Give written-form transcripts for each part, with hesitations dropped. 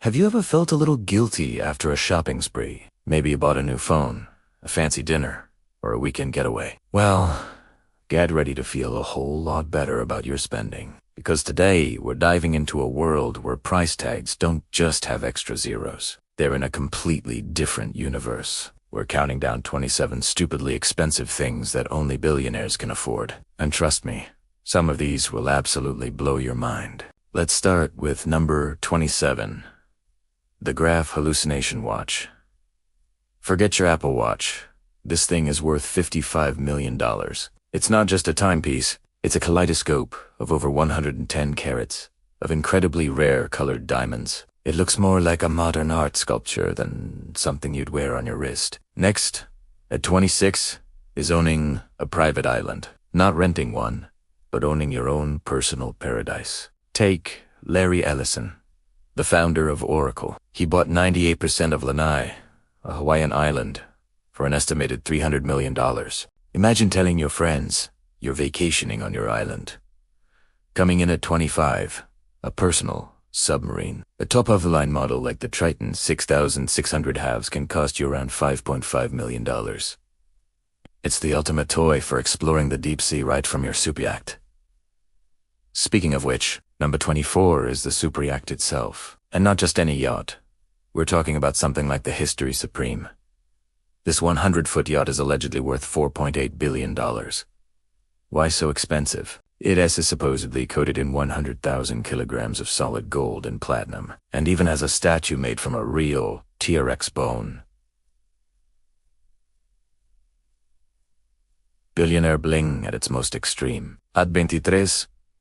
Have you ever felt a little guilty after a shopping spree? Maybe you bought a new phone, a fancy dinner, or a weekend getaway. Well, get ready to feel a whole lot better about your spending. Because today, we're diving into a world where price tags don't just have extra zeros. They're in a completely different universe. We're counting down 27 stupidly expensive things that only billionaires can afford. And trust me, some of these will absolutely blow your mind. Let's start with number 27. The Graph Hallucination Watch. Forget your Apple Watch. This thing is worth $55 million. It's not just a timepiece, it's a kaleidoscope of over 110 carats of incredibly rare colored diamonds. It looks more like a modern art sculpture than something you'd wear on your wrist. Next, at 26, is owning a private island. Not renting one, but owning your own personal paradise. Take Larry Ellison, the founder of Oracle. He bought 98% of Lanai, a Hawaiian island, for an estimated $300 million. Imagine telling your friends you're vacationing on your island. Coming in at 25, a personal submarine. A top-of-the-line model like the Triton 6600 halves can cost you around $5.5 million. It's the ultimate toy for exploring the deep sea right from your super yacht. Speaking of which, number 24 is the super yacht itself. And not just any yacht. We're talking about something like the History Supreme. This 100-foot yacht is allegedly worth $4.8 billion. Why so expensive? It is supposedly coated in 100,000 kilograms of solid gold and platinum, and even has a statue made from a real T-Rex bone. Billionaire bling at its most extreme. At 23,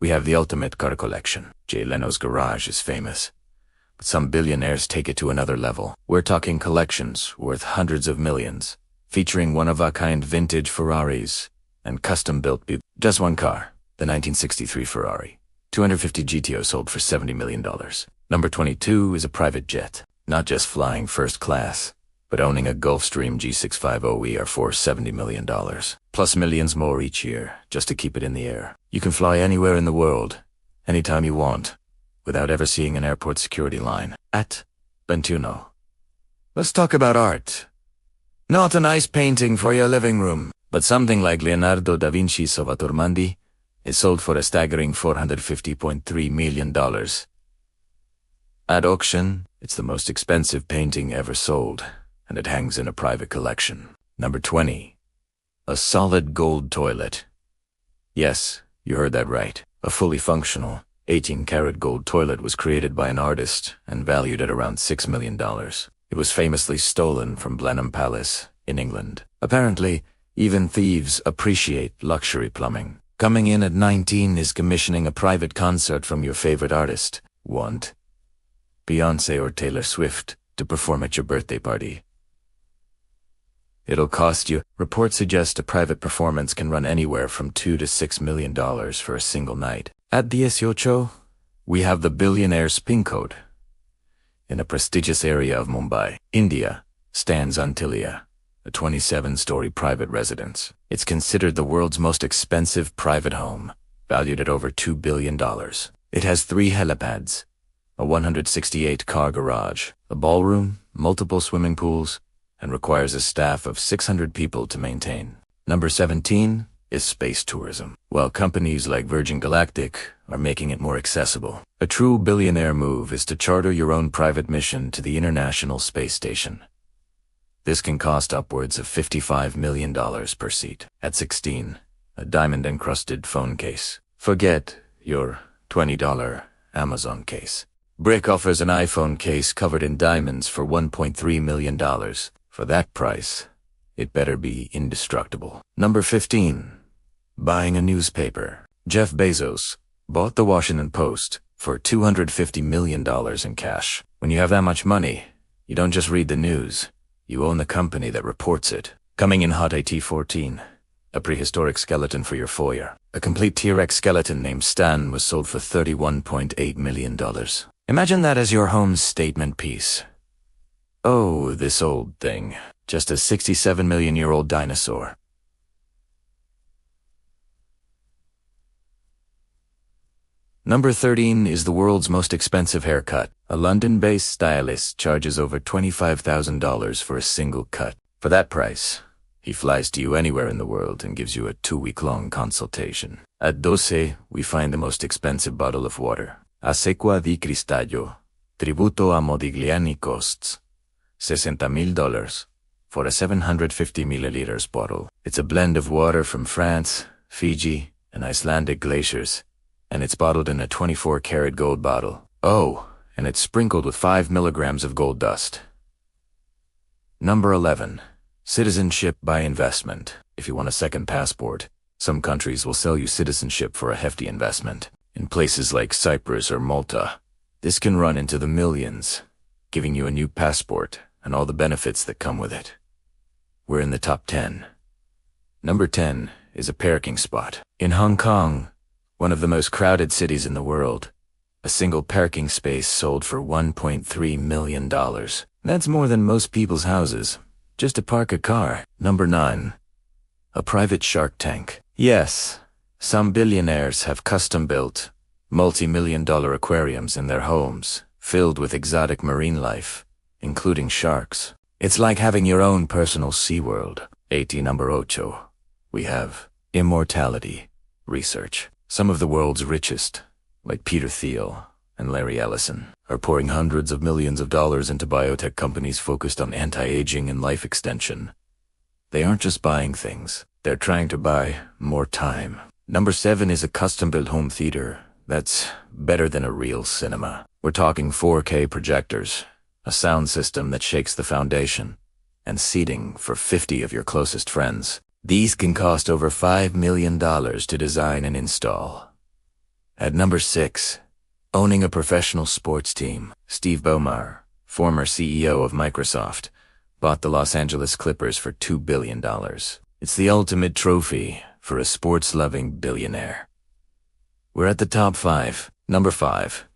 we have the ultimate car collection. Jay Leno's garage is famous, but some billionaires take it to another level. We're talking collections worth hundreds of millions, featuring one-of-a-kind vintage Ferraris and custom-built just one car, the 1963 Ferrari. 250 GTO sold for $70 million. Number 22 is a private jet, not just flying first class, but owning a Gulfstream G650ER for $70 million, plus millions more each year, just to keep it in the air. You can fly anywhere in the world, anytime you want, without ever seeing an airport security line. At 21. Let's talk about art. Not a nice painting for your living room, but something like Leonardo da Vinci's Salvator Mundi is sold for a staggering $450.3 million. At auction, it's the most expensive painting ever sold, and it hangs in a private collection. Number 20. A solid gold toilet. Yes, you heard that right. A fully functional 18-karat gold toilet was created by an artist and valued at around $6 million. It was famously stolen from Blenheim Palace in England. Apparently, even thieves appreciate luxury plumbing. Coming in at 19 is commissioning a private concert from your favorite artist. Want Beyoncé or Taylor Swift to perform at your birthday party. It'll cost you. Reports suggest a private performance can run anywhere from $2 to $6 million for a single night. At 18, we have the Billionaires pin code. In a prestigious area of Mumbai, India, stands Antilia, a 27-story private residence. It's considered the world's most expensive private home, valued at over $2 billion. It has 3 helipads, a 168-car garage, a ballroom, multiple swimming pools, and requires a staff of 600 people to maintain. Number 17 is space tourism. While companies like Virgin Galactic are making it more accessible, a true billionaire move is to charter your own private mission to the International Space Station. This can cost upwards of $55 million per seat. At 16, a diamond-encrusted phone case. Forget your $20 Amazon case. Brick offers an iPhone case covered in diamonds for $1.3 million. For that price, it better be indestructible. Number 15. Buying a newspaper. Jeff Bezos bought the Washington Post for $250 million in cash. When you have that much money, you don't just read the news. You own the company that reports it. Coming in hot at 14. A prehistoric skeleton for your foyer. A complete T-Rex skeleton named Stan was sold for $31.8 million. Imagine that as your home statement piece. Oh, this old thing. Just a 67-million-year-old dinosaur. Number 13 is the world's most expensive haircut. A London-based stylist charges over $25,000 for a single cut. For that price, he flies to you anywhere in the world and gives you a 2-week-long consultation. At Doce, we find the most expensive bottle of water. Acequa di Cristallo, Tributo a Modigliani costs $60,000 for a 750 milliliters bottle. It's a blend of water from France, Fiji, and Icelandic glaciers, and it's bottled in a 24-karat gold bottle. Oh, and it's sprinkled with 5 milligrams of gold dust. Number 11. Citizenship by investment. If you want a second passport, some countries will sell you citizenship for a hefty investment. In places like Cyprus or Malta, this can run into the millions, giving you a new passport and all the benefits that come with it. We're in the top 10. Number 10 is a parking spot. In Hong Kong, one of the most crowded cities in the world, a single parking space sold for $1.3 million. That's more than most people's houses, just to park a car. Number 9. A private shark tank. Yes, some billionaires have custom-built, multi-million-dollar aquariums in their homes, filled with exotic marine life, including sharks. It's like having your own personal SeaWorld. Number 8. We have immortality research. Some of the world's richest, like Peter Thiel and Larry Ellison, are pouring hundreds of millions of dollars into biotech companies focused on anti-aging and life extension. They aren't just buying things, they're trying to buy more time. Number 7 is a custom-built home theater that's better than a real cinema. We're talking 4K projectors, a sound system that shakes the foundation, and seating for 50 of your closest friends. These can cost over $5 million to design and install. At number 6, owning a professional sports team. Steve Ballmer, former CEO of Microsoft, bought the Los Angeles Clippers for $2 billion. It's the ultimate trophy for a sports-loving billionaire. We're at the top 5. Number 5,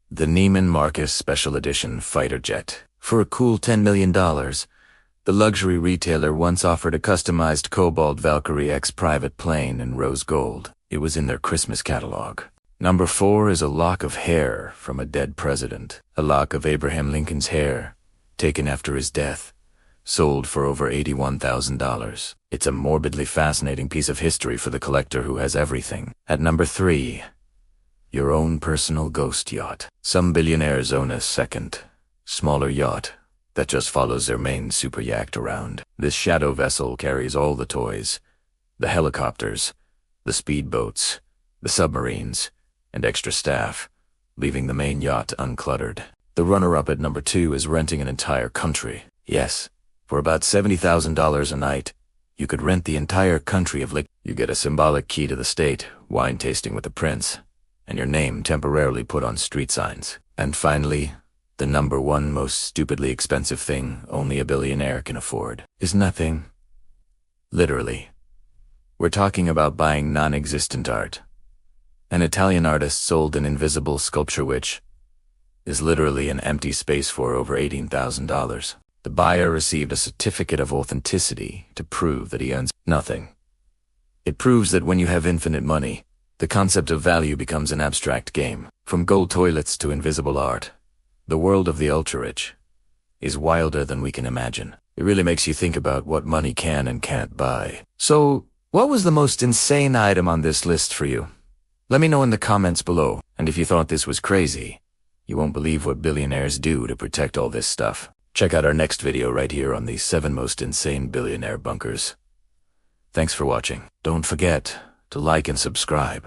the Neiman Marcus Special Edition fighter jet. For a cool $10 million, the luxury retailer once offered a customized Cobalt Valkyrie X private plane in rose gold. It was in their Christmas catalog. Number 4 is a lock of hair from a dead president. A lock of Abraham Lincoln's hair, taken after his death, sold for over $81,000. It's a morbidly fascinating piece of history for the collector who has everything. At number 3, your own personal ghost yacht. Some billionaires own a second, smaller yacht that just follows their main super yacht around. This shadow vessel carries all the toys, the helicopters, the speedboats, the submarines, and extra staff, leaving the main yacht uncluttered. The runner-up at number 2 is renting an entire country. Yes, for about $70,000 a night, you could rent the entire country of Lick. You get a symbolic key to the state, wine tasting with the prince, and your name temporarily put on street signs. And finally, the number 1 most stupidly expensive thing only a billionaire can afford is nothing. Literally. We're talking about buying non-existent art. An Italian artist sold an invisible sculpture which is literally an empty space for over $18,000. The buyer received a certificate of authenticity to prove that he owns nothing. It proves that when you have infinite money, the concept of value becomes an abstract game. From gold toilets to invisible art, the world of the ultra-rich is wilder than we can imagine. It really makes you think about what money can and can't buy. So, what was the most insane item on this list for you? Let me know in the comments below, and if you thought this was crazy, you won't believe what billionaires do to protect all this stuff. Check out our next video right here on the 7 most insane billionaire bunkers. Thanks for watching. Don't forget to like and subscribe.